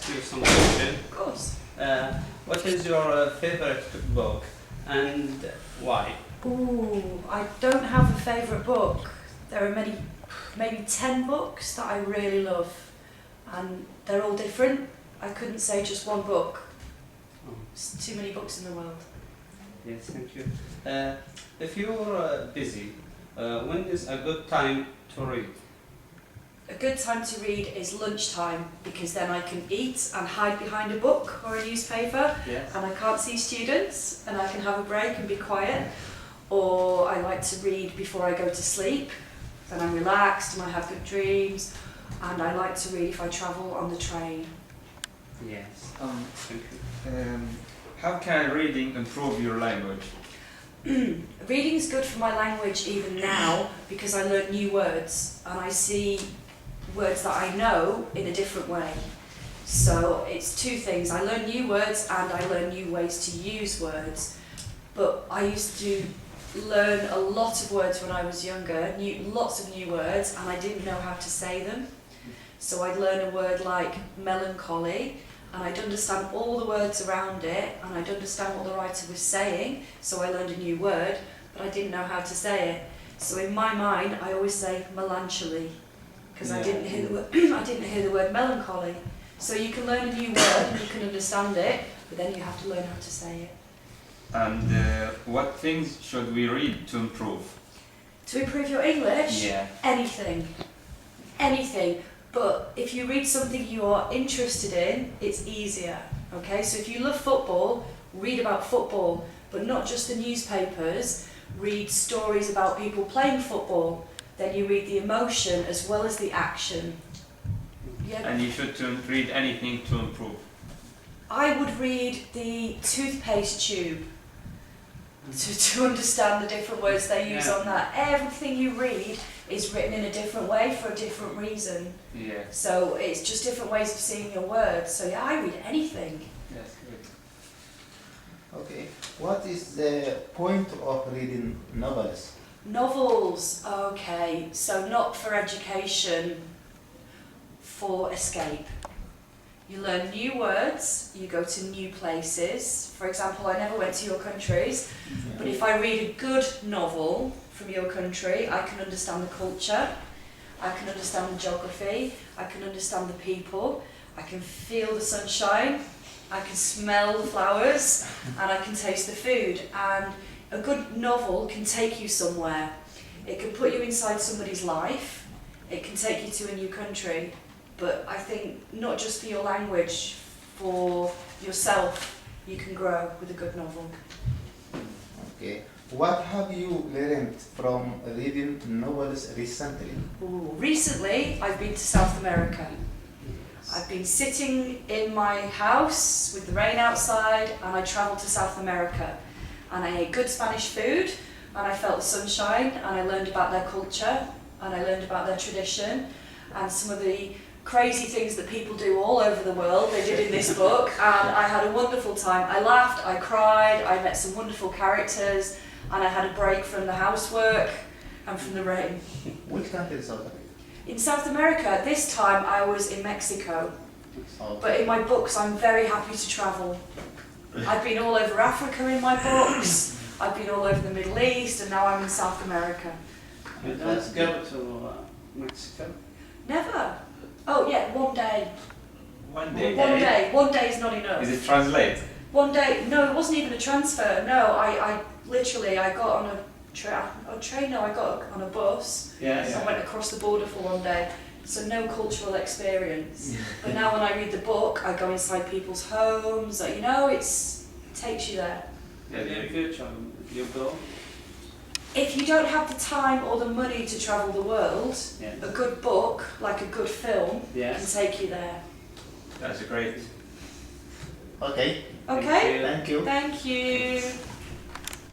ask you some question? Of course. What is your favorite book and why? Ooh, I don't have a favourite book. There are maybe 10 books that I really love, and they're all different. I couldn't say just one book. Oh. There's too many books in the world. Yes, thank you. If you're busy, when is a good time to read? A good time to read is lunchtime, because then I can eat and hide behind a book or a newspaper, Yes. and I can't see students, and I can have a break and be quiet. Or I like to read before I go to sleep, then I'm relaxed and I have good dreams. And I like to read if I travel on the train. Yes. Thank you. How can reading improve your language? Reading is good for my language even now, because I learn new words and I see words that I know in a different way. So it's two things. I learn new words and I learn new ways to use words. But I used to learn a lot of words when I was younger, lots of new words, and I didn't know how to say them. So I'd learn a word like melancholy, and I'd understand all the words around it, and I'd understand what the writer was saying, so I learned a new word, but I didn't know how to say it. So in my mind, I always say melancholy, because I didn't hear the word melancholy. So you can learn a new word and you can understand it, but then you have to learn how to say it. And what things should we read to improve? To improve your English? Yeah. Anything. Anything. But if you read something you are interested in, it's easier. Okay? So if you love football, read about football, but not just the newspapers. Read stories about people playing football. Then you read the emotion as well as the action. Yeah. And you should read anything to improve. I would read the toothpaste tube to understand the different words they use on that. Everything you read is written in a different way for a different reason. Yeah. So it's just different ways of seeing your words. So yeah, I read anything. Yes, good. Okay. What is the point of reading novels? Novels, okay. So not for education, for escape. You learn new words, you go to new places. For example, I never went to your countries, but if I read a good novel from your country, I can understand the culture, I can understand the geography, I can understand the people, I can feel the sunshine, I can smell the flowers, and I can taste the food. And a good novel can take you somewhere. It can put you inside somebody's life, it can take you to a new country. But I think not just for your language, for yourself, you can grow with a good novel. Okay. What have you learned from reading novels recently? Ooh, recently, I've been to South America. I've been sitting in my house with the rain outside, and I travelled to South America. And I ate good Spanish food, and I felt the sunshine, and I learned about their culture, and I learned about their tradition, and some of the crazy things that people do all over the world, they did in this book, and I had a wonderful time. I laughed, I cried, I met some wonderful characters, and I had a break from the housework and from the rain. Which country is South Africa? In South America, this time I was in Mexico, Oh, but in my books I'm very happy to travel. I've been all over Africa in my books, I've been all over the Middle East, and now I'm in South America. You don't go to Mexico? Never. Oh yeah, one day. One day. One day is not enough. Is it translate? One day, no, it wasn't even a transfer. No, I literally, I got on a train, no, I got on a bus. Yes. I went across the border for one day. So no cultural experience. But now when I read the book, I go inside people's homes. You know, it takes you there. Yeah, in the future, you go? If you don't have the time or the money to travel the world, Yes. a good book, like a good film, Yes. can take you there. That's great. okay. Okay? Thank you. Thank you.